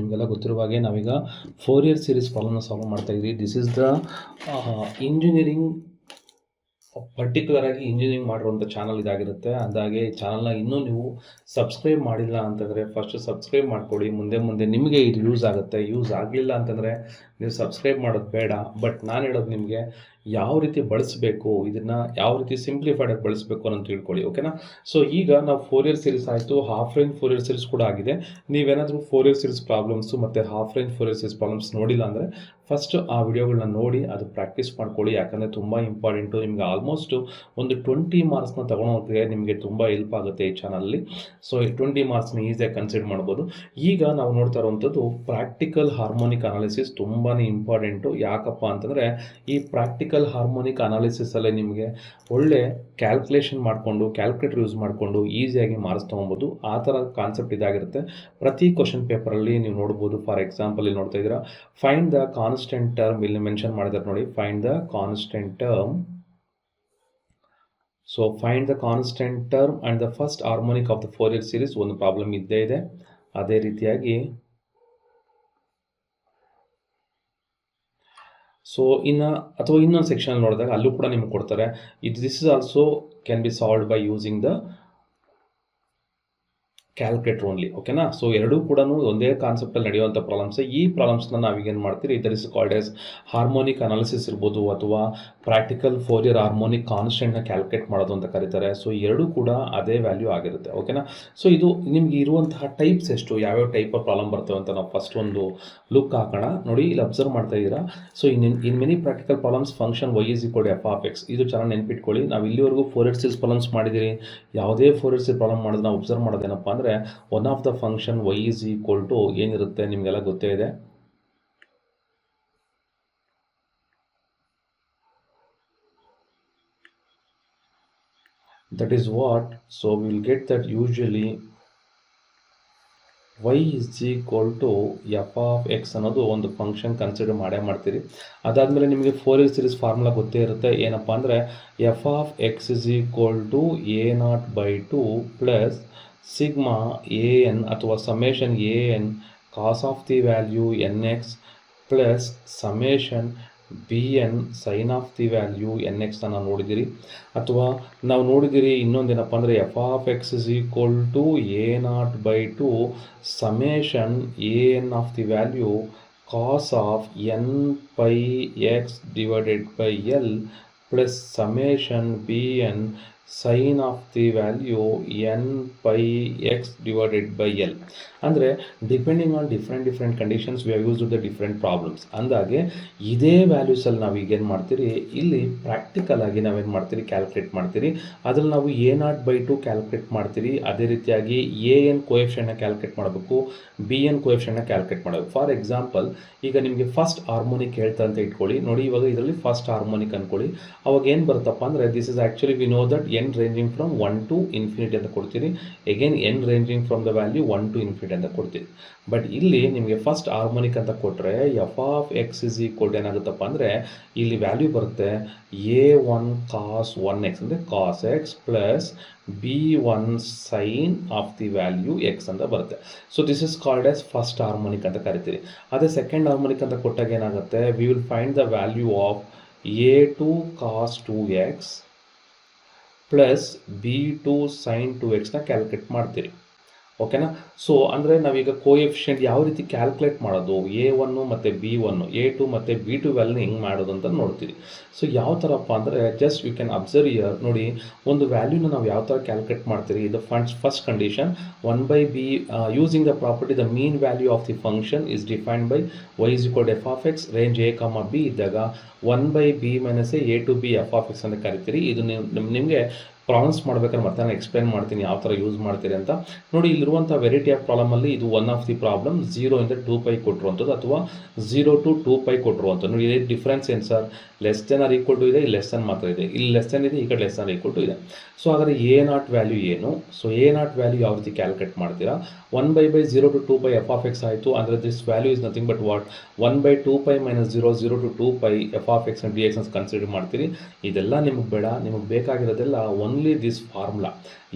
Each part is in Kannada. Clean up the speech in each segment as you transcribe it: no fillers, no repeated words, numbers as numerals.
ನಿಮಗೆಲ್ಲ ಗೊತ್ತಿರುವ ಹಾಗೆ ನಾವೀಗ 4 ಇಯರ್ ಸೀರೀಸ್ ಪ್ರಾಬ್ಲಮ್ನ ಸಾಲ್ವ್ ಮಾಡ್ತಾ ಇದ್ದೀವಿ. This is the engineering, particular ಆಗಿ ಇಂಜಿನಿಯರಿಂಗ್ ಮಾಡಿರುವಂಥ ಚಾನಲ್ ಇದಾಗಿರುತ್ತೆ. ಅಂದಾಗೆ ಚಾನಲ್ನ ಇನ್ನೂ ನೀವು ಸಬ್ಸ್ಕ್ರೈಬ್ ಮಾಡಿಲ್ಲ ಅಂತಂದರೆ ಫಸ್ಟ್ ಸಬ್ಸ್ಕ್ರೈಬ್ ಮಾಡ್ಕೊಳ್ಳಿ. ಮುಂದೆ ನಿಮಗೆ ಇದು ಯೂಸ್ ಆಗುತ್ತೆ. ಯೂಸ್ ಆಗಲಿಲ್ಲ ಅಂತಂದರೆ ನೀವು ಸಬ್ಸ್ಕ್ರೈಬ್ ಮಾಡೋದು ಬೇಡ. ಬಟ್ ನಾನು ಹೇಳೋದು ನಿಮಗೆ ಯಾವ ರೀತಿ ಬಳಸಬೇಕು, ಇದನ್ನು ಯಾವ ರೀತಿ ಸಿಂಪ್ಲಿಫೈಡಾಗಿ ಬಳಸಬೇಕು ಅನ್ನೋದು ತಿಳ್ಕೊಳ್ಳಿ. ಓಕೆನಾ? ಸೊ ಈಗ ನಾವು 4 ಇಯರ್ ಸೀರೀಸ್ ಆಯಿತು, ಹಾಫ್ ರೇಂಜ್ 4 ಇಯರ್ ಸೀರೀಸ್ ಕೂಡ ಆಗಿದೆ. ನೀವೇನಾದರೂ 4 ಇಯರ್ ಸೀರೀಸ್ ಪ್ರಾಬ್ಲಮ್ಸು ಮತ್ತು half range 4 year series problems ನೋಡಿಲ್ಲ ಅಂದರೆ ಫಸ್ಟ್ ಆ ವಿಡಿಯೋಗಳನ್ನ ನೋಡಿ ಅದು ಪ್ರಾಕ್ಟೀಸ್ ಮಾಡ್ಕೊಳ್ಳಿ. ಯಾಕಂದರೆ ತುಂಬ ಇಂಪಾರ್ಟೆಂಟು. ನಿಮಗೆ ಆಲ್ಮೋಸ್ಟು ಒಂದು 20 ಮಾರ್ಕ್ಸ್ನ ತೊಗೊಳೋಕ್ಕೆ ನಿಮಗೆ ತುಂಬ ಹೆಲ್ಪ್ ಆಗುತ್ತೆ ಈ ಚಾನಲ್ಲಿ. ಸೊ ಈ 20 ಮಾರ್ಕ್ಸ್ನ ಈಸಿಯಾಗಿ ಕನ್ಸಿಡರ್ ಮಾಡ್ಬೋದು. ಈಗ ನಾವು ನೋಡ್ತಾ ಇರುವಂಥದ್ದು ಪ್ರಾಕ್ಟಿಕಲ್ ಹಾರ್ಮೋನಿಕ್ ಅನಾಲಿಸಿಸ್. ತುಂಬಾ ಇಂಪಾರ್ಟೆಂಟು. ಯಾಕಪ್ಪ ಅಂತಂದರೆ ಈ ಪ್ರಾಕ್ಟಿಕಲ್ ಹಾರ್ಮೋನಿಕ್ ಅನಾಲಿಸಿಸಲ್ಲೇ ನಿಮಗೆ ಒಳ್ಳೆ ಕ್ಯಾಲ್ಕುಲೇಷನ್ ಮಾಡಿಕೊಂಡು, ಕ್ಯಾಲ್ಕುಲೇಟರ್ ಯೂಸ್ ಮಾಡಿಕೊಂಡು ಈಸಿಯಾಗಿ ಮಾರ್ಕ್ಸ್ ತೊಗೊಬೋದು. ಆ ಥರ ಕಾನ್ಸೆಪ್ಟ್ ಇದಾಗಿರುತ್ತೆ. ಪ್ರತಿ ಕ್ವಶನ್ ಪೇಪರಲ್ಲಿ ನೀವು ನೋಡ್ಬೋದು. ಫಾರ್ ಎಕ್ಸಾಂಪಲ್ ಇಲ್ಲಿ ನೋಡ್ತಾ ಇದ್ದೀರಾ, ಫೈಂಡ್ ದ ಕಾನ್ಸ್ಟೆಂಟ್ ಟರ್ಮ್. ಇಲ್ಲಿ ಮೆನ್ಷನ್ ಮಾಡಿದ್ದಾರೆ ನೋಡಿ, find the constant term. So find the constant term and the first harmonic of the 4 year series. ಒಂದು ಪ್ರಾಬ್ಲಮ್ ಇದ್ದೇ ಇದೆ. ಅದೇ ರೀತಿಯಾಗಿ ಸೊ ಇನ್ನೊಂದು ಸೆಕ್ಷನ್ ನೋಡಿದಾಗ ಅಲ್ಲೂ ಕೂಡ ನಿಮ್ಗೆ ಕೊಡ್ತಾರೆ. This is also can be solved by using the calculator only. ಓಕೆನಾ? ಸೊ ಎರಡೂ ಕೂಡ ಒಂದೇ ಕಾನ್ಸೆಪ್ಟಲ್ಲಿ ನಡೆಯುವಂಥ ಪ್ರಾಬ್ಲಮ್ಸ್. ಈ ಪ್ರಾಬ್ಲಮ್ಸ್ನ ನಾವೀಗೇನು ಮಾಡ್ತೀರಿ, that is called as harmonic analysis ಇರ್ಬೋದು, ಅಥವಾ ಪ್ರಾಕ್ಟಿಕಲ್ 4 ಇಯರ್ ಹಾರ್ಮೋನಿಕ್ ಕಾನ್ಸ್ಟೆಂಟ್ನ ಕ್ಯಾಲ್ಕುಲೇಟ್ ಮಾಡೋದು ಅಂತ ಕರೀತಾರೆ. ಸೊ ಎರಡೂ ಕೂಡ ಅದೇ ವ್ಯಾಲ್ಯೂ ಆಗಿರುತ್ತೆ. ಓಕೆನಾ? ಸೊ ಇದು ನಿಮಗೆ ಇರುವಂತಹ ಟೈಪ್ಸ್ ಎಷ್ಟು, ಯಾವ್ಯಾವ ಟೈಪ್ ಆಫ್ ಪ್ರಾಬ್ಲಮ್ ಬರ್ತವೆ ಅಂತ ನಾವು ಫಸ್ಟ್ ಒಂದು ಲುಕ್ ಹಾಕೋಣ. ನೋಡಿ, ಇಲ್ಲಿ ಅಬ್ಸರ್ವ್ ಮಾಡ್ತಾ ಇದ್ದೀರಾ. So in many practical problems function y is equal to f of x. ಇದು ಚೆನ್ನಾಗಿ ನೆನ್ಪಿಟ್ಕೊಳ್ಳಿ. ನಾವು ಇಲ್ಲಿವರೆಗೂ 4 ಇಯರ್ ಸೀರೀಸ್ ಪ್ರಾಬ್ಲಮ್ಸ್ ಮಾಡಿದ್ದೀರಿ. ಯಾವುದೇ 4 ಇಯರ್ ಸೀರೀಸ್ ಪ್ರಾಬ್ಲಮ್ ಮಾಡೋದು ನಾವು ಅಬ್ಸರ್ವ್ ಮಾಡೋದೇನಪ್ಪ ಅಂದರೆ one of the function y is equal to ಏನಿರುತ್ತೆ ನಿಮಗೆಲ್ಲ ಗೊತ್ತೇ ಇದೆ. That is what, so we will get that usually y is equal to f of x ಅನ್ನೋದು ಒಂದು ಫಂಕ್ಷನ್ ಕನ್ಸಿಡರ್ ಮಾಡ್ತೀರಿ. ಅದಾದಮೇಲೆ ನಿಮಗೆ 4 ಇಯರ್ ಸೀರೀಸ್ ಫಾರ್ಮುಲಾ ಗೊತ್ತೇ ಇರುತ್ತೆ. ಏನಪ್ಪ ಅಂದರೆ f of x is equal to a0/2 plus sigma an ಅಥವಾ summation an cos of the value nx plus summation bn sine of the value nx ಅನ್ನು ನೋಡಿದಿರಿ. ಅಥವಾ ನಾವು ನೋಡಿದಿರಿ ಇನ್ನೊಂದೇನಪ್ಪ ಅಂದರೆ f of x is equal to a0/2 summation an of the value cos of n pi x divided by l plus summation bn sine of the value n pi x divided by l. ಅಂದರೆ depending on different conditions we have used the different problems. ಅಂದಾಗೆ ಇದೇ ವ್ಯಾಲ್ಯೂಸಲ್ಲಿ ನಾವು ಈಗೇನು ಮಾಡ್ತೀರಿ, ಇಲ್ಲಿ ಪ್ರಾಕ್ಟಿಕಲ್ ಆಗಿ ನಾವೇನು ಮಾಡ್ತೀರಿ, ಕ್ಯಾಲ್ಕುಲೇಟ್ ಮಾಡ್ತೀರಿ. ಅದ್ರಲ್ಲಿ ನಾವು a0/2 ಕ್ಯಾಲ್ಕುಲೇಟ್ ಮಾಡ್ತೀರಿ. ಅದೇ ರೀತಿಯಾಗಿ an ಕೋಎಫಿಷಿಯಂಟ್ನ ಕ್ಯಾಲ್ಕುಲೇಟ್ ಮಾಡಬೇಕು, bn ಕೋಎಫಿಷಿಯಂಟ್ನ ಕ್ಯಾಲ್ಕುಲೇಟ್ ಮಾಡಬೇಕು. ಫಾರ್ ಎಕ್ಸಾಂಪಲ್, ಈಗ ನಿಮಗೆ ಫಸ್ಟ್ ಹಾರ್ಮೋನಿಕ್ ಹೇಳ್ತಾ ಅಂತ ಇಟ್ಕೊಳ್ಳಿ. ನೋಡಿ, ಇವಾಗ ಇದರಲ್ಲಿ ಫಸ್ಟ್ ಹಾರ್ಮೋನಿಕ್ ಅಂದ್ಕೊಳ್ಳಿ. ಅವಾಗ ಏನು ಬರುತ್ತಪ್ಪ ಅಂದರೆ this is actually we know that n ranging from 1 to infinity ಅಂತ ಕೊಡ್ತೀರಿ. Again n ranging from the value 1 to infinity ಅಂತ ಕೊಡ್ತೀವಿ. ಬಟ್ ಇಲ್ಲಿ ನಿಮಗೆ ಫಸ್ಟ್ ಹಾರ್ಮೋನಿಕ್ ಅಂತ ಕೊಟ್ಟರೆ f of x is equal to ಏನಾಗುತ್ತಪ್ಪ ಅಂದರೆ ಇಲ್ಲಿ ವ್ಯಾಲ್ಯೂ ಬರುತ್ತೆ a1 cos 1x ಅಂದರೆ cos x plus b1 sine of the value x ಅಂತ ಬರುತ್ತೆ. So this is called as first harmonic ಅಂತ ಕರಿತೀವಿ. ಅದೇ ಸೆಕೆಂಡ್ ಹಾರ್ಮೋನಿಕ್ ಅಂತ ಕೊಟ್ಟಾಗ ಏನಾಗುತ್ತೆ, we will find the value of a2 cos 2x plus b2 sin 2x calculate ಮಾಡ್ತೀರಿ. ಓಕೆನಾ? ಸೊ ಅಂದರೆ ನಾವೀಗ ಕೋಎಫಿಷಿಯಂಟ್ ಯಾವ ರೀತಿ ಕ್ಯಾಲ್ಕುಲೇಟ್ ಮಾಡೋದು, a1 ಮತ್ತು b1, a2 ಮತ್ತು b2 ವ್ಯಾಲ್ಯೂನ ಹೆಂಗೆ ಮಾಡೋದು ಅಂತ ನೋಡ್ತೀವಿ. ಸೊ ಯಾವ ಥರಪ್ಪ ಅಂದರೆ just you can observe here. ನೋಡಿ, ಒಂದು ವ್ಯಾಲ್ಯೂನ ನಾವು ಯಾವ ಥರ ಕ್ಯಾಲ್ಕುಲೇಟ್ ಮಾಡ್ತೀರಿ. ಇದು first condition 1/b using the property the mean value of the function is defined by y is equal to f of x range a, b ಇದ್ದಾಗ 1/b minus a to b f of x ಅಂತ ಕರಿತೀರಿ. ಇದು ನಿಮಗೆ ಪ್ರಾಬ್ಲಮ್ಸ್ ಮಾಡ್ಬೇಕಾದ್ರೆ ಮತ್ತೆ ನಾನು ಎಕ್ಸ್ಪ್ಲೇನ್ ಮಾಡ್ತೀನಿ ಯಾವ ಥರ ಯೂಸ್ ಮಾಡ್ತೀರಿ ಅಂತ. ನೋಡಿ, ಇಲ್ಲಿರುವಂಥ ವೆರೈಟಿ ಆಫ್ ಪ್ರಾಬ್ಲಮಲ್ಲಿ ಇದು ಒನ್ ಆಫ್ ದಿ ಪ್ರಾಬ್ಲಮ್ 0 ಇಂದ 2π ಕೊಟ್ಟಿರುವಂಥದ್ದು ಅಥವಾ 0 to 2π ಕೊಟ್ಟಿರುವಂಥದ್ದು. ನೋಡಿ, ಇದು ಡಿಫ್ರೆನ್ಸ್ ಏನು sir, less than or equal to ಇದೆ, ಇಲ್ಲಿ ಲೆಸ್ ದೆನ್ ಮಾತ್ರ ಇದೆ, ಇಲ್ಲಿ ಲೆಸ್ ದೆನ್ ಇದೆ, ಈ ಕಡೆ ಲೆಸ್ ದೆನ್ ಈಕ್ವಲ್ ಟು ಇದೆ. ಸೊ ಹಾಗಾದರೆ a0 ವ್ಯಾಲ್ಯೂ ಏನು? ಸೊ a0 ವ್ಯಾಲ್ಯೂ ಯಾವ ರೀತಿ ಕ್ಯಾಲ್ಕುಲೇಟ್ ಮಾಡ್ತೀರಾ, 1/0 to 2π f of x ಆಯಿತು. ಅಂದರೆ this value is nothing but what 1/2π minus 0 to 2π f of x and dx ಅಂತ ಕನ್ಸಿಡರ್ ಮಾಡ್ತೀರಿ. ಇದೆಲ್ಲ ನಿಮಗೆ ಬೇಡ. ನಿಮಗೆ ಬೇಕಾಗಿರೋದೆಲ್ಲ ಓನ್ಲಿ ದಿಸ್ ಫಾರ್ಮುಲಾ.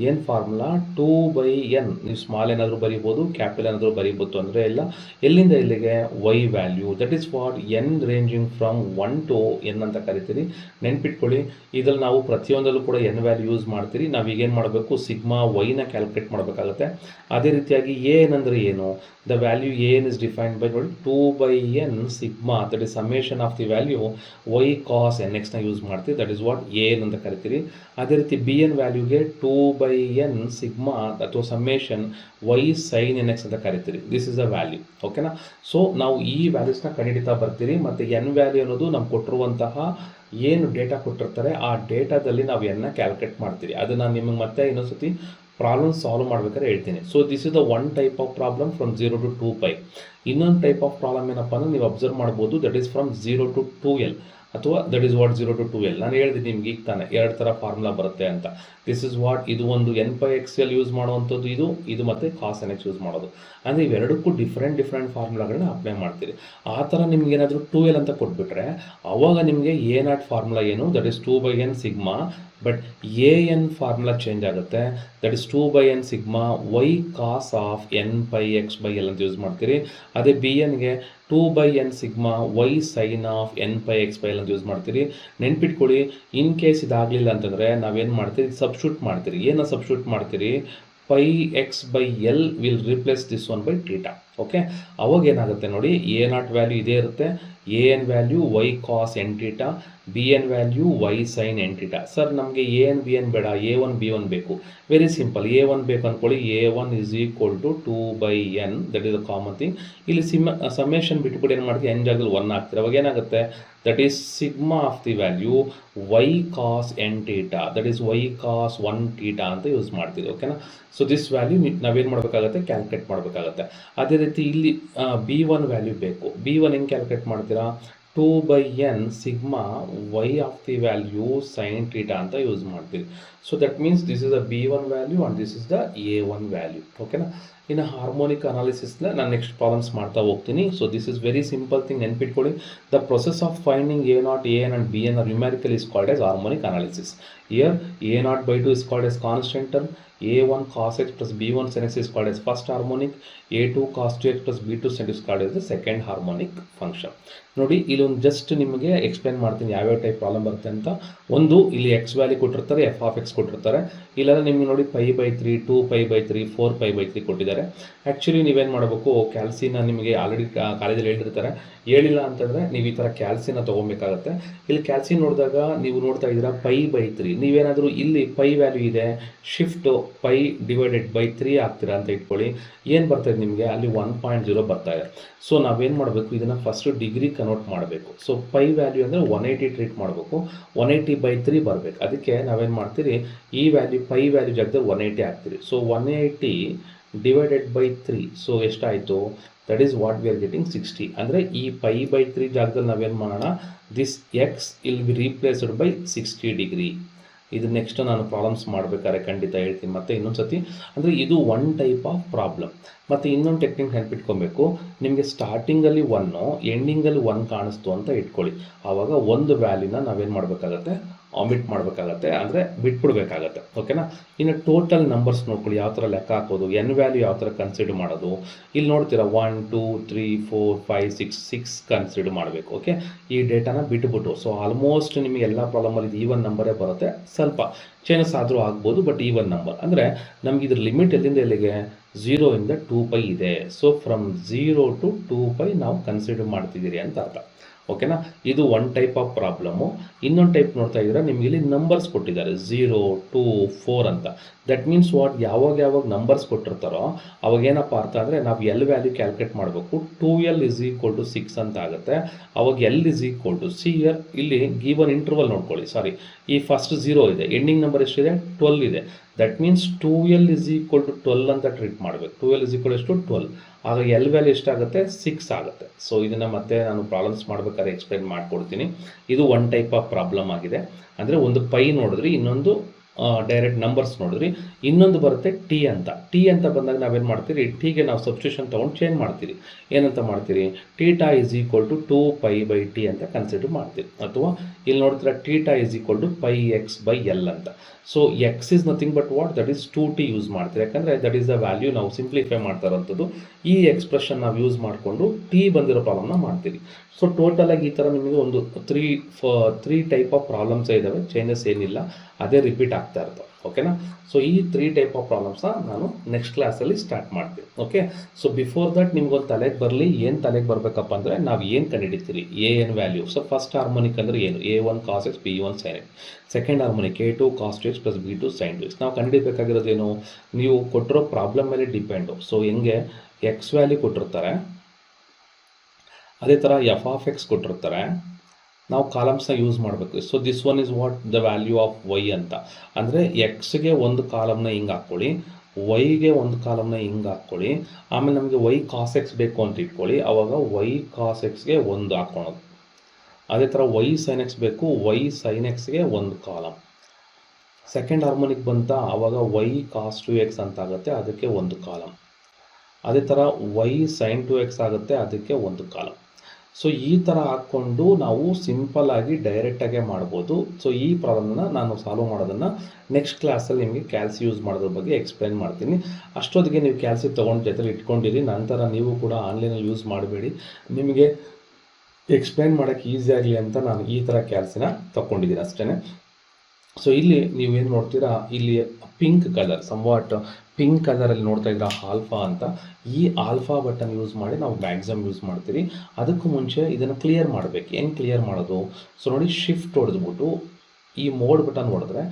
ಏನು ಫಾರ್ಮುಲಾ 2/n, ನೀವು ಸ್ಮಾಲ್ ಏನಾದರೂ ಬರೀಬೋದು, ಕ್ಯಾಪಿಟಲ್ ಏನಾದರೂ ಬರೀಬೋದು, ತೊಂದರೆ ಇಲ್ಲ. ಎಲ್ಲಿಂದ ಇಲ್ಲಿಗೆ y value, that is what n ranging from 1 to n ಅಂತ ಕರಿತೀರಿ. ನೆನ್ಪಿಟ್ಕೊಳ್ಳಿ, ಇದ್ರಲ್ಲಿ ನಾವು ಪ್ರತಿಯೊಂದಲ್ಲೂ ಕೂಡ n ವ್ಯಾಲ್ಯೂ ಯೂಸ್ ಮಾಡ್ತೀರಿ. ನಾವು ಈಗೇನು ಮಾಡಬೇಕು, ಸಿಗ್ಮಾ ವೈನ ಕ್ಯಾಲ್ಕುಲೇಟ್ ಮಾಡಬೇಕಾಗುತ್ತೆ. ಅದೇ ರೀತಿಯಾಗಿ ಎನ್ ಅಂದರೆ ಏನು, the value N is defined by ನೋಡಿ 2/n sigma, that is summation of the value y cos nx ನ ಯೂಸ್ ಮಾಡ್ತೀವಿ. ದಟ್ ಇಸ್ ವಾಟ್ ಎನ್ ಅಂತ ಕರಿತೀರಿ. ಅದೇ ರೀತಿ ಬಿ ಎನ್ ವ್ಯಾಲ್ಯೂಗೆ 2/n ಸಿಗ್ಮಾ ಅಥವಾ ಸಮೇಷನ್ y sin nx ಅಂತ ಕರಿತೀರಿ. This is a value. ಓಕೆನಾ. ಸೊ ನಾವು ಈ ವ್ಯಾಲ್ಯೂಸ್ನ ಕಂಡುಹಿಡಿತಾ ಬರ್ತೀರಿ. ಮತ್ತು ಎನ್ ವ್ಯಾಲ್ಯೂ ಅನ್ನೋದು ನಮ್ಗೆ ಕೊಟ್ಟಿರುವಂತಹ ಏನು ಡೇಟಾ ಕೊಟ್ಟಿರ್ತಾರೆ ಆ ಡೇಟಾದಲ್ಲಿ ನಾವು ಎನ್ನ ಕ್ಯಾಲ್ಕುಲೇಟ್ ಮಾಡ್ತೀರಿ. ಅದನ್ನು ನಿಮಗೆ ಮತ್ತೆ ಇನ್ನೊಂದ್ಸತಿ ಪ್ರಾಬ್ಲಮ್ ಸಾಲ್ವ್ ಮಾಡ್ಬೇಕಾದ್ರೆ ಹೇಳ್ತೀನಿ. So this is the one type of problem from 0 to 2π. ಇನ್ನೊಂದು ಟೈಪ್ ಆಫ್ ಪ್ರಾಬ್ಲಮ್ ಏನಪ್ಪ ಅಂದರೆ ನೀವು ಅಬ್ಸರ್ವ್ ಮಾಡ್ಬೋದು, that is from 0 to 2l ಅಥವಾ that is what 0 to 2l. ನಾನು ಹೇಳಿದ್ದೀನಿ ನಿಮ್ಗೆ ಈಗ ತಾನೆ ಎರಡು ಥರ ಫಾರ್ಮುಲಾ ಬರುತ್ತೆ ಅಂತ. ದಿಸ್ ಇಸ್ ವಾಟ್, ಇದು ಒಂದು n/xl ಯೂಸ್ ಮಾಡುವಂಥದ್ದು, ಇದು ಮತ್ತು cos nx ಯೂಸ್ ಮಾಡೋದು. ಅಂದರೆ ಇವೆರಡಕ್ಕೂ ಡಿಫ್ರೆಂಟ್ ಫಾರ್ಮುಲಾಗಳನ್ನ ಅಪ್ಲೈ ಮಾಡ್ತೀರಿ. ಆ ಥರ ನಿಮ್ಗೆ ಏನಾದರೂ 2l ಅಂತ ಕೊಟ್ಬಿಟ್ರೆ ಅವಾಗ ನಿಮಗೆ a0 ಫಾರ್ಮುಲಾ ಏನು, that is 2/n sigma, but N formula change ಆಗುತ್ತೆ. That is 2/n sigma y cos of n/x/l ಅಂತ ಯೂಸ್ ಮಾಡ್ತೀರಿ. ಅದೇ ಬಿ ಎನ್ಗೆ 2/n sigma y sin of n/x/l ಅಂತ ಯೂಸ್ ಮಾಡ್ತೀರಿ. ನೆನ್ಪಿಟ್ಕೊಳ್ಳಿ, ಇನ್ ಕೇಸ್ ಇದಾಗಲಿಲ್ಲ ಅಂತಂದರೆ ನಾವೇನು ಮಾಡ್ತೀರಿ, ಸಬ್ಸ್ಟಿಟ್ಯೂಟ್ ಮಾಡ್ತೀರಿ. ಏನು ಸಬ್ಸ್ಟಿಟ್ಯೂಟ್ ಮಾಡ್ತೀರಿ, πx/l will replace this one by theta. Okay, ಅವಾಗ ಏನಾಗುತ್ತೆ ನೋಡಿ, a0 ವ್ಯಾಲ್ಯೂ ಇದೇ ಇರುತ್ತೆ, an value y cos n theta, bn value y sin n theta. Sir ನಮಗೆ an bn ಬೇಡ, a1 b1 ಬೇಕು. ವೆರಿ ಸಿಂಪಲ್, a1 ಬೇಕು ಅಂದ್ಕೊಳ್ಳಿ, a1 is equal to 2/n, that is a common thing. ಇಲ್ಲಿ ಸಮೇಷನ್ ಬಿಟ್ಬಿಟ್ಟು ಏನು ಮಾಡ್ತೀವಿ, n ಜಾಗದಲ್ಲಿ 1 ಹಾಕ್ತೀರಿ. ಅವಾಗ ಏನಾಗುತ್ತೆ, that is sigma of the value y cos n theta, that is y cos 1 theta ಅಂತ ಯೂಸ್ ಮಾಡ್ತೀವಿ. ಓಕೆನಾ. ಸೊ ದಿಸ್ ವ್ಯಾಲ್ಯೂ ನಾವೇನು ಮಾಡಬೇಕಾಗುತ್ತೆ, ಕ್ಯಾಲ್ಕುಲೇಟ್ ಮಾಡಬೇಕಾಗುತ್ತೆ. ಅದೇ ರೀತಿ ಇಲ್ಲಿ b1 ವ್ಯಾಲ್ಯೂ ಬೇಕು. b1 ಹೆಂಗೆ ಕ್ಯಾಲ್ಕುಲೇಟ್ ಮಾಡ್ತೀರಾ, 2/n sigma y of the value sin theta ಅಂತ ಯೂಸ್ ಮಾಡ್ತೀವಿ. So that means this is the b1 value and this is the a1 value. ಓಕೆನಾ. ಇನ್ನು ಹಾರ್ಮೋನಿಕ್ ಅನಾಲಿಸಿಸ್ನ ನಾನು ನೆಕ್ಸ್ಟ್ ಪ್ರಾಬ್ಲಮ್ಸ್ ಮಾಡ್ತಾ ಹೋಗ್ತೀನಿ. So this is very simple thing, ನೆನ್ಪಿಟ್ಕೊಳ್ಳಿ. The process of finding a0, an and bn are numerical is called as harmonic analysis. Here a0/2 is called as constant term, a1 cos x plus b1 sin x is called as first harmonic, a2 cos 2x plus b2 sin is called as the second harmonic function. ನೋಡಿ, ಇಲ್ಲೊಂದು ಜಸ್ಟ್ ನಿಮಗೆ ಎಕ್ಸ್ಪ್ಲೇನ್ ಮಾಡ್ತೀನಿ ಯಾವ್ಯಾವ ಟೈಪ್ ಪ್ರಾಬ್ಲಮ್ ಬರುತ್ತೆ ಅಂತ. ಒಂದು, ಇಲ್ಲಿ ಎಕ್ಸ್ ವ್ಯಾಲ್ಯೂ ಕೊಟ್ಟಿರ್ತಾರೆ, ಎಫ್ ಆಫ್ ಎಕ್ಸ್ ಕೊಟ್ಟಿರ್ತಾರೆ. ಇಲ್ಲೆಲ್ಲ ನಿಮಗೆ ನೋಡಿ π/3, 2π/3, 4π/3 ಕೊಟ್ಟಿದ್ದಾರೆ. ಆ್ಯಕ್ಚುಲಿ ನೀವೇನು ಮಾಡಬೇಕು, ಕ್ಯಾಲ್ಸಿನ ನಿಮಗೆ ಆಲ್ರೆಡಿ ಕಾಲೇಜಲ್ಲಿ ಹೇಳಿರ್ತಾರೆ. ಹೇಳಿಲ್ಲ ಅಂತಂದರೆ ನೀವು ಈ ಥರ ಕ್ಯಾಲ್ಸಿನ ತೊಗೊಬೇಕಾಗತ್ತೆ. ಇಲ್ಲಿ ಕ್ಯಾಲ್ಸಿ ನೋಡಿದಾಗ ನೀವು ನೋಡ್ತಾ ಇದ್ದೀರಾ π/3. ನೀವೇನಾದರೂ ಇಲ್ಲಿ ಪೈ ವ್ಯಾಲ್ಯೂ ಇದೆ, ಶಿಫ್ಟ್ π/3 ಆಗ್ತೀರಾ ಅಂತ ಇಟ್ಕೊಳ್ಳಿ. ಏನು ಬರ್ತಾಯಿದೆ ನಿಮಗೆ, ಅಲ್ಲಿ 1.0 ಬರ್ತಾ ಇದೆ. ಸೊ ನಾವೇನು ಮಾಡಬೇಕು, ಇದನ್ನು ಫಸ್ಟು ಡಿಗ್ರಿ ಕನ್ವರ್ಟ್ ಮಾಡಬೇಕು. ಸೊ ಪೈ ವ್ಯಾಲ್ಯೂ ಅಂದರೆ 180 ಟ್ರೀಟ್ ಮಾಡಬೇಕು, 180/3 ಬರಬೇಕು. ಅದಕ್ಕೆ ನಾವೇನು ಮಾಡ್ತೀರಿ, ಈ ವ್ಯಾಲ್ಯೂ ಪೈ ವ್ಯಾಲ್ಯೂ ಜಾಗದಲ್ಲಿ 180 ಹಾಕ್ತೀರಿ. ಸೊ 180 / 3, ಸೊ ಎಷ್ಟಾಯಿತು, that is what we are getting 60. ಅಂದರೆ ಈ π/3 ಜಾಗದಲ್ಲಿ ನಾವೇನು ಮಾಡೋಣ, ದಿಸ್ ಎಕ್ಸ್ ಇಲ್ ಬಿ ರೀಪ್ಲೇಸ್ಡ್ ಬೈ 60 ಡಿಗ್ರಿ. ಇದು ನೆಕ್ಸ್ಟ್ ನಾನು ಪ್ರಾಬ್ಲಮ್ಸ್ ಮಾಡಬೇಕಾದ್ರೆ ಖಂಡಿತ ಹೇಳ್ತೀನಿ ಮತ್ತೆ ಇನ್ನೊಂದು ಸತಿ. ಅಂದರೆ ಇದು ಒನ್ ಟೈಪ್ ಆಫ್ ಪ್ರಾಬ್ಲಮ್. ಮತ್ತು ಇನ್ನೊಂದು ಟೆಕ್ನಿಕ್ ನೆನಪಿಟ್ಕೊಬೇಕು, ನಿಮಗೆ ಸ್ಟಾರ್ಟಿಂಗಲ್ಲಿ 1 ಎಂಡಿಂಗಲ್ಲಿ 1 ಕಾಣಿಸ್ತು ಅಂತ ಇಟ್ಕೊಳ್ಳಿ. ಆವಾಗ ಒಂದು ವ್ಯಾಲ್ಯೂನ ನಾವೇನು ಮಾಡಬೇಕಾಗತ್ತೆ, ಆಮಿಟ್ ಮಾಡಬೇಕಾಗತ್ತೆ, ಅಂದರೆ ಬಿಟ್ಬಿಡ್ಬೇಕಾಗತ್ತೆ. ಓಕೆನಾ. ಇನ್ನು ಟೋಟಲ್ ನಂಬರ್ಸ್ ನೋಡ್ಕೊಳ್ಳಿ, ಯಾವ ಥರ ಲೆಕ್ಕ ಹಾಕೋದು, ಎನ್ ವ್ಯಾಲ್ಯೂ ಯಾವ ಥರ ಕನ್ಸಿಡರ್ ಮಾಡೋದು. ಇಲ್ಲಿ ನೋಡ್ತೀರಾ 1 2 3 4 5 6 ಕನ್ಸಿಡರ್ ಮಾಡಬೇಕು. ಓಕೆ, ಈ ಡೇಟಾನ ಬಿಟ್ಬಿಟ್ಟು. ಸೊ ಆಲ್ಮೋಸ್ಟ್ ನಿಮಗೆ ಎಲ್ಲ ಪ್ರಾಬ್ಲಮಲ್ಲಿ ಇದು ಈವನ್ ನಂಬರೇ ಬರುತ್ತೆ. ಸ್ವಲ್ಪ ಚೇಂಜಸ್ ಆದರೂ ಆಗ್ಬೋದು, ಬಟ್ ಈವನ್ ನಂಬರ್. ಅಂದರೆ ನಮ್ಗೆ ಇದ್ರ ಲಿಮಿಟ್ ಎಲ್ಲಿಂದ ಎಲ್ಲಿಗೆ, 0 ಇಂದ 2π ಇದೆ. ಸೊ ಫ್ರಮ್ 0 to 2π ನಾವು ಕನ್ಸಿಡರ್ ಮಾಡ್ತಿದ್ದೀರಿ ಅಂತ ಅರ್ಥ. ಓಕೆನಾ. ಇದು ಒನ್ ಟೈಪ್ ಆಫ್ ಪ್ರಾಬ್ಲಮ್ಮು. ಇನ್ನೊಂದು ಟೈಪ್ ನೋಡ್ತಾ ಇದ್ದೀರಾ, ನಿಮಗೆ ಇಲ್ಲಿ ನಂಬರ್ಸ್ ಕೊಟ್ಟಿದ್ದಾರೆ 0 2 4 ಅಂತ. ದಟ್ ಮೀನ್ಸ್ ವಾಟ್, ಯಾವಾಗ ನಂಬರ್ಸ್ ಕೊಟ್ಟಿರ್ತಾರೋ ಅವಾಗ ಏನಪ್ಪ ಅರ್ಥ ಅಂದರೆ ನಾವು ಎಲ್ ವ್ಯಾಲ್ಯೂ ಕ್ಯಾಲ್ಕುಲೇಟ್ ಮಾಡಬೇಕು. 2l = 6 ಅಂತ ಆಗುತ್ತೆ. ಅವಾಗ l = ಸಿಯರ್ ಇಲ್ಲಿ ಗಿವನ್ ಇಂಟರ್ವಲ್ ನೋಡ್ಕೊಳ್ಳಿ. ಸಾರಿ, ಈ ಫಸ್ಟ್ 0 ಇದೆ, ಎಂಡಿಂಗ್ ನಂಬರ್ ಎಷ್ಟಿದೆ, 12 ಇದೆ. ದಟ್ ಮೀನ್ಸ್ 2l = 12 ಅಂತ ಟ್ರೀಟ್ ಮಾಡಬೇಕು. 2l = 12. ಆಗ ಎಲ್ ವ್ಯಾಲ್ಯೂ ಎಷ್ಟಾಗುತ್ತೆ, 6 ಆಗುತ್ತೆ. ಸೊ ಇದನ್ನು ಮತ್ತೆ ನಾನು ಪ್ರಾಬ್ಲಮ್ಸ್ ಮಾಡ್ಬೇಕಾದ್ರೆ ಎಕ್ಸ್ಪ್ಲೈನ್ ಮಾಡಿಕೊಡ್ತೀನಿ. ಇದು ಒನ್ ಟೈಪ್ ಆಫ್ ಪ್ರಾಬ್ಲಮ್ ಆಗಿದೆ. ಅಂದರೆ ಒಂದು ಪೈ ನೋಡಿದ್ರಿ, ಇನ್ನೊಂದು ಡೈರೆಕ್ಟ್ ನಂಬರ್ಸ್ ನೋಡಿದ್ರಿ. ಇನ್ನೊಂದು ಬರುತ್ತೆ ಟಿ ಅಂತ ಬಂದಾಗ ನಾವೇನು ಮಾಡ್ತೀರಿ, ಟಿಗೆ ನಾವು ಸಬ್ಸ್ಟಿಟ್ಯೂಷನ್ ತೊಗೊಂಡು ಚೇಂಜ್ ಮಾಡ್ತೀರಿ. ಏನಂತ ಮಾಡ್ತೀರಿ, theta is equal to 2π/t ಅಂತ ಕನ್ಸಿಡರ್ ಮಾಡ್ತೀರಿ. ಅಥವಾ ಇಲ್ಲಿ ನೋಡ್ತೀರಾ theta is equal to πx/l ಅಂತ. So X is nothing but what, that is 2t use ಮಾಡ್ತೀರಿ. ಯಾಕಂದರೆ ದಟ್ ಈಸ್ ದ ವ್ಯಾಲ್ಯೂ ನಾವು ಸಿಂಪ್ಲಿಫೈ ಮಾಡ್ತಾ ಇರೋಂಥದ್ದು. ಈ ಎಕ್ಸ್ಪ್ರೆಷನ್ ನಾವು ಯೂಸ್ ಮಾಡಿಕೊಂಡು ಟಿ ಬಂದಿರೋ ಪ್ರಾಬ್ಲಮ್ನ ಮಾಡ್ತೀರಿ. ಸೊ ಟೋಟಲಾಗಿ ಈ ಥರ ನಿಮಗೆ ಒಂದು ತ್ರೀ ಟೈಪ್ ಆಫ್ ಪ್ರಾಬ್ಲಮ್ಸ್ ಇದ್ದಾವೆ, ಚೇಂಜಸ್ ಏನಿಲ್ಲ, ಅದೇ ರಿಪೀಟ್ ಆಗ್ತಾ ಇರ್ತವೆ. ಓಕೆನಾ. ಸೊ ಈ 3 ಟೈಪ್ ಆಫ್ ಪ್ರಾಬ್ಲಮ್ಸ್ನ ನಾನು ನೆಕ್ಸ್ಟ್ ಕ್ಲಾಸಲ್ಲಿ ಸ್ಟಾರ್ಟ್ ಮಾಡ್ತೀನಿ. ಓಕೆ. ಸೊ ಬಿಫೋರ್ ದಟ್ ನಿಮ್ಗೊಂದು ತಲೆಗೆ ಬರಲಿ, ಏನು ತಲೆಗೆ ಬರಬೇಕಪ್ಪ ಅಂದರೆ ನಾವು ಏನು ಕಂಡುಹಿಡಿತೀರಿ, N value. So first harmonic ಅಂದರೆ ಏನು, a1 cos x b1 sin x. Second harmonic a2 cos 2x plus b2 sin 2x. ನಾವು ಕಂಡುಹಿಡಬೇಕಾಗಿರೋದೇನು, ನೀವು ಕೊಟ್ಟಿರೋ ಪ್ರಾಬ್ಲಮ್ ಮೇಲೆ ಡಿಪೆಂಡು. ಸೊ ಹೆಂಗೆ ಎಕ್ಸ್ ವ್ಯಾಲ್ಯೂ ಕೊಟ್ಟಿರ್ತಾರೆ, ಅದೇ ಥರ ಎಫ್ ಆಫ್ ಎಕ್ಸ್ ಕೊಟ್ಟಿರ್ತಾರೆ, ನಾವು ಕಾಲಮ್ಸ್ನ ಯೂಸ್ ಮಾಡಬೇಕು. So this one is what the value of Y ಅಂತ. ಅಂದರೆ ಎಕ್ಸ್ಗೆ ಒಂದು ಕಾಲಮ್ನ ಹಿಂಗೆ ಹಾಕ್ಕೊಳ್ಳಿ, ವೈಗೆ ಒಂದು ಕಾಲಮ್ನ ಹಿಂಗೆ ಹಾಕ್ಕೊಳ್ಳಿ, ಆಮೇಲೆ ನಮಗೆ ವೈ ಕಾಸ್ ಎಕ್ಸ್ ಬೇಕು ಅಂತ ಇಟ್ಕೊಳ್ಳಿ, ಆವಾಗ ವೈ ಕಾಸ್ ಎಕ್ಸ್ಗೆ ಒಂದು ಹಾಕ್ಕೊಳೋದು. ಅದೇ ಥರ ವೈ ಸೈನ್ ಎಕ್ಸ್ ಬೇಕು, ವೈ ಸೈನ್ ಎಕ್ಸ್ಗೆ ಒಂದು ಕಾಲಮ್. ಸೆಕೆಂಡ್ ಹಾರ್ಮೋನಿಕ್ ಬಂತ, ಆವಾಗ ವೈ ಕಾಸ್ 2x ಅಂತ ಆಗುತ್ತೆ, ಅದಕ್ಕೆ ಒಂದು ಕಾಲಮ್. ಅದೇ ಥರ ವೈ ಸೈನ್ 2x ಆಗುತ್ತೆ, ಅದಕ್ಕೆ ಒಂದು ಕಾಲಮ್. ಸೊ ಈ ಥರ ಹಾಕ್ಕೊಂಡು ನಾವು ಸಿಂಪಲ್ಲಾಗಿ ಡೈರೆಕ್ಟಾಗೆ ಮಾಡ್ಬೋದು. ಸೊ ಈ ಪ್ರಾಬ್ಲಮ್ನ ನಾನು ಸಾಲ್ವ್ ಮಾಡೋದನ್ನು ನೆಕ್ಸ್ಟ್ ಕ್ಲಾಸಲ್ಲಿ ನಿಮಗೆ ಕ್ಯಾಲ್ಸಿ ಯೂಸ್ ಮಾಡೋದ್ರ ಬಗ್ಗೆ ಎಕ್ಸ್ಪ್ಲೈನ್ ಮಾಡ್ತೀನಿ. ಅಷ್ಟೊತ್ತಿಗೆ ನೀವು ಕ್ಯಾಲ್ಸಿ ತೊಗೊಂಡು ಜೊತೆಲಿ ಇಟ್ಕೊಂಡಿರಿ. ನಂತರ ನೀವು ಕೂಡ ಆನ್ಲೈನಲ್ಲಿ ಯೂಸ್ ಮಾಡಬೇಡಿ, ನಿಮಗೆ ಎಕ್ಸ್ಪ್ಲೈನ್ ಮಾಡೋಕ್ಕೆ ಈಸಿ ಆಗಲಿ ಅಂತ ನಾನು ಈ ಥರ ಕ್ಯಾಲ್ಸಿನ ತೊಗೊಂಡಿದ್ದೀನಿ ಅಷ್ಟೇ. ಸೊ ಇಲ್ಲಿ ನೀವೇನು ನೋಡ್ತೀರಾ, ಇಲ್ಲಿ ಪಿಂಕ್ ಕಲರ್, ಸಂವಾಟ್ ಪಿಂಕ್ ಕಲರಲ್ಲಿ ನೋಡ್ತಾ ಇದ್ದೀರಾ ಆಲ್ಫಾ ಅಂತ. ಈ ಆಲ್ಫಾ ಬಟನ್ ಯೂಸ್ ಮಾಡಿ ನಾವು ಮ್ಯಾಕ್ಸಿಮಮ್ ಯೂಸ್ ಮಾಡ್ತೀರಿ. ಅದಕ್ಕೂ ಮುಂಚೆ ಇದನ್ನು ಕ್ಲಿಯರ್ ಮಾಡಬೇಕು. ಏನು ಕ್ಲಿಯರ್ ಮಾಡೋದು, ಸೊ ನೋಡಿ ಶಿಫ್ಟ್ ಹೊಡೆದ್ಬಿಟ್ಟು ಈ ಮೋಡ್ ಬಟನ್ ಹೊಡೆದ್ರೆ,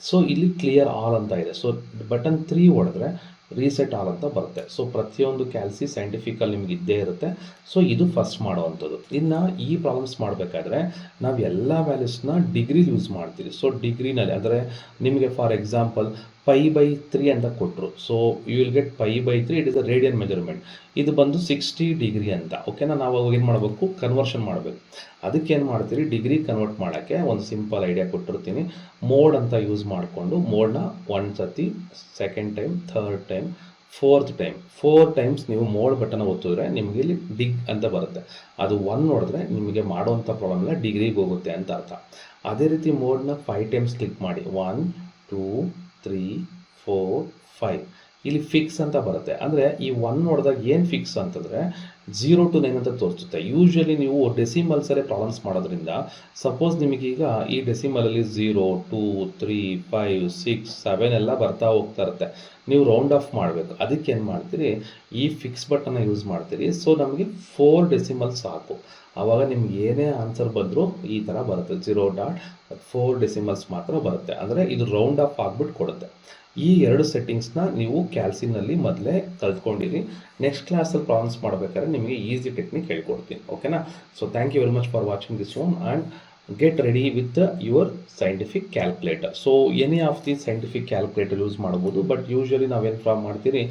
ಸೊ ಇಲ್ಲಿ ಕ್ಲಿಯರ್ ಆಲ್ ಅಂತ ಇದೆ. ಸೊ ಬಟನ್ 3 ಹೊಡೆದ್ರೆ ರೀಸೆಟ್ ಆಲ್ ಅಂತ ಬರುತ್ತೆ. ಸೊ ಪ್ರತಿಯೊಂದು ಕ್ಯಾಲ್ಸಿ ಸೈಂಟಿಫಿಕಲ್ಲಿ ನಿಮ್ಗೆ ಇದ್ದೇ ಇರುತ್ತೆ. ಸೊ ಇದು ಫಸ್ಟ್ ಮಾಡೋವಂಥದ್ದು. ಇನ್ನು ಈ ಪ್ರಾಬ್ಲಮ್ಸ್ ಮಾಡಬೇಕಾದ್ರೆ ನಾವು ಎಲ್ಲ ವ್ಯಾಲ್ಯೂಸ್ನ ಡಿಗ್ರಿ ಯೂಸ್ ಮಾಡ್ತೀವಿ. ಸೊ ಡಿಗ್ರಿನಲ್ಲಿ ಅಂದರೆ ನಿಮಗೆ ಫಾರ್ ಎಕ್ಸಾಂಪಲ್ π/3 ಅಂತ ಕೊಟ್ಟರು. So you will get π/3, it is a radian measurement. ಇದು ಬಂದು 60 ಡಿಗ್ರಿ ಅಂತ. ಓಕೆನಾ. ನಾವು ಅವಾಗ ಏನು ಮಾಡಬೇಕು, ಕನ್ವರ್ಷನ್ ಮಾಡಬೇಕು. ಅದಕ್ಕೆ ಏನು ಮಾಡ್ತೀರಿ, ಡಿಗ್ರಿ ಕನ್ವರ್ಟ್ ಮಾಡೋಕ್ಕೆ ಒಂದು ಸಿಂಪಲ್ ಐಡಿಯಾ ಕೊಟ್ಟಿರ್ತೀನಿ. ಮೋಡ್ ಅಂತ ಯೂಸ್ ಮಾಡಿಕೊಂಡು ಮೋಡ್ನ 1 ಸತಿ, second time, third time, fourth time, 4 times ನೀವು ಮೋಡ್ ಬಟನ್ ಒತ್ತಿದ್ರೆ ನಿಮಗೆ ಇಲ್ಲಿ ಡಿಗ್ ಅಂತ ಬರುತ್ತೆ. ಅದು 1 ನೋಡಿದ್ರೆ ನಿಮಗೆ ಮಾಡೋವಂಥ ಪ್ರಾಬ್ಲಮ್ನ ಡಿಗ್ರಿಗೆ ಹೋಗುತ್ತೆ ಅಂತ ಅರ್ಥ. ಅದೇ ರೀತಿ ಮೋಡ್ನ 5 ಟೈಮ್ಸ್ ಕ್ಲಿಕ್ ಮಾಡಿ, 1 2 3 4 5, ಇಲ್ಲಿ ಫಿಕ್ಸ್ ಅಂತ ಬರುತ್ತೆ. ಅಂದರೆ ಈ 1 ನೋಡಿದಾಗ ಏನು ಫಿಕ್ಸ್ ಅಂತಂದರೆ 0 to 9 ಅಂತ ತೋರಿಸುತ್ತೆ. ಯೂಶ್ವಲಿ ನೀವು ಡೆಸಿಮಲ್ಸಲ್ಲೇ ಪ್ರಾಬ್ಲಮ್ಸ್ ಮಾಡೋದ್ರಿಂದ, ಸಪೋಸ್ ನಿಮಗೀಗ ಈ ಡೆಸಿಮಲಲ್ಲಿ 0 2 3 5 6 7 ಎಲ್ಲ ಬರ್ತಾ ಹೋಗ್ತಾ ಇರುತ್ತೆ. ನೀವು ರೌಂಡ್ ಆಫ್ ಮಾಡಬೇಕು. ಅದಕ್ಕೆ ಏನು ಮಾಡ್ತೀರಿ, ಈ ಫಿಕ್ಸ್ ಬಟನ್ನ ಯೂಸ್ ಮಾಡ್ತೀರಿ. ಸೊ ನಮಗೆ 4 ಡೆಸಿಮಲ್ಸ್ ಸಾಕು. ಆವಾಗ ನಿಮ್ಗೆ ಏನೇ ಆನ್ಸರ್ ಬಂದರೂ ಈ ಥರ ಬರುತ್ತೆ, 0.4 ಡೆಸಿಮಲ್ಸ್ ಮಾತ್ರ ಬರುತ್ತೆ. ಅಂದರೆ ಇದು ರೌಂಡ್ ಆಫ್ ಆಗಿಬಿಟ್ಟು ಕೊಡುತ್ತೆ. ಈ 2 ಸೆಟ್ಟಿಂಗ್ಸ್ನ ನೀವು ಕ್ಯಾಲ್ಸಿನಲ್ಲಿ ಮೊದಲೇ ಕಲ್ತ್ಕೊಂಡಿರಿ. ನೆಕ್ಸ್ಟ್ ಕ್ಲಾಸಲ್ಲಿ ಪ್ರಾಬ್ಲಮ್ಸ್ ಮಾಡಬೇಕಾದ್ರೆ ನಿಮಗೆ ಈಸಿ ಟೆಕ್ನಿಕ್ ಹೇಳ್ಕೊಡ್ತೀನಿ. ಓಕೆನಾ. So thank you very much for watching this one and get ready with your scientific calculator. So any of the scientific calculator use ಮಾಡ್ಬೋದು. ಬಟ್ ಯೂಶ್ವಲಿ ನಾವೇನು ಮಾಡ್ತೀರಿ,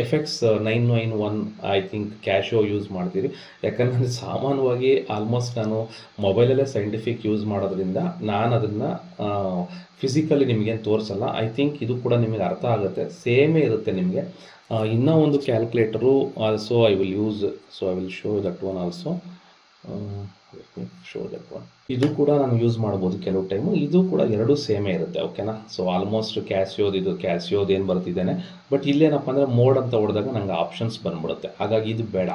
FX 991 ಐ ಥಿಂಕ್ ಕ್ಯಾಶೋ ಯೂಸ್ ಮಾಡ್ತೀರಿ. ಯಾಕಂದರೆ ಸಾಮಾನ್ಯವಾಗಿ ಆಲ್ಮೋಸ್ಟ್ ನಾನು ಮೊಬೈಲಲ್ಲೇ ಸೈಂಟಿಫಿಕ್ ಯೂಸ್ ಮಾಡೋದ್ರಿಂದ ನಾನು ಅದನ್ನು ಫಿಸಿಕಲಿ ನಿಮಗೇನು ತೋರಿಸಲ್ಲ. ಐ ಥಿಂಕ್ ಇದು ಕೂಡ ನಿಮಗೆ ಅರ್ಥ ಆಗುತ್ತೆ, ಸೇಮೇ ಇರುತ್ತೆ ನಿಮಗೆ. ಇನ್ನೂ ಒಂದು ಕ್ಯಾಲ್ಕುಲೇಟರು also I will use. So I will show that one also. Show that one. ಇದು ಕೂಡ ನಾನು ಯೂಸ್ ಮಾಡ್ಬೋದು ಕೆಲವು ಟೈಮು. ಇದು ಕೂಡ 2 ಸೇಮೇ ಇರುತ್ತೆ. ಓಕೆನಾ. ಸೊ ಆಲ್ಮೋಸ್ಟ್ ಕ್ಯಾಸಿಯೋದು ಏನು ಬರ್ತಿದ್ದೇನೆ. ಬಟ್ ಇಲ್ಲೇನಪ್ಪ ಅಂದರೆ ಮೋಡ್ ಅಂತ ಹೊಡೆದಾಗ ನಂಗೆ ಆಪ್ಷನ್ಸ್ ಬಂದ್ಬಿಡುತ್ತೆ, ಹಾಗಾಗಿ ಇದು ಬೇಡ.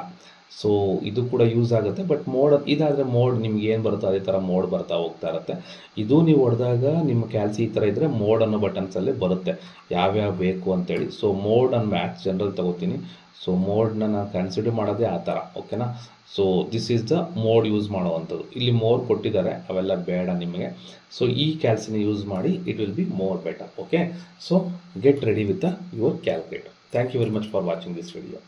ಸೊ ಇದು ಕೂಡ ಯೂಸ್ ಆಗುತ್ತೆ. ಬಟ್ ಮೋಡ್ ಇದಾದರೆ ಮೋಡ್ ನಿಮ್ಗೆ ಏನು ಬರುತ್ತೋ ಅದೇ ಥರ ಮೋಡ್ ಬರ್ತಾ ಹೋಗ್ತಾ ಇರುತ್ತೆ. ಇದು ನೀವು ಹೊಡೆದಾಗ ನಿಮ್ಮ ಕ್ಯಾಲ್ಸಿ ಈ ಥರ ಇದ್ದರೆ ಮೋಡ್ ಅನ್ನೋ ಬಟನ್ಸಲ್ಲೇ ಬರುತ್ತೆ ಯಾವ್ಯಾವ ಬೇಕು ಅಂತೇಳಿ. ಸೊ ಮೋಡ್ ನಾನು ಮ್ಯಾಥ್ಸ್ ಜನರಲ್ ತಗೋತೀನಿ. ಸೊ ಮೋಡ್ನ ನಾನು ಕನ್ಸಿಡರ್ ಮಾಡೋದೇ ಆ ಥರ. ಓಕೆನಾ. So this is the mode use ಮಾಡೋವಂಥದ್ದು. ಇಲ್ಲಿ ಮೋರ್ ಕೊಟ್ಟಿದ್ದಾರೆ, ಅವೆಲ್ಲ ಬೇಡ ನಿಮಗೆ. ಸೊ ಈ ಕ್ಯಾಲ್ಸಿನ ಯೂಸ್ ಮಾಡಿ, it will be more better. Okay. So get ready with your calculator. Thank you very much for watching this video.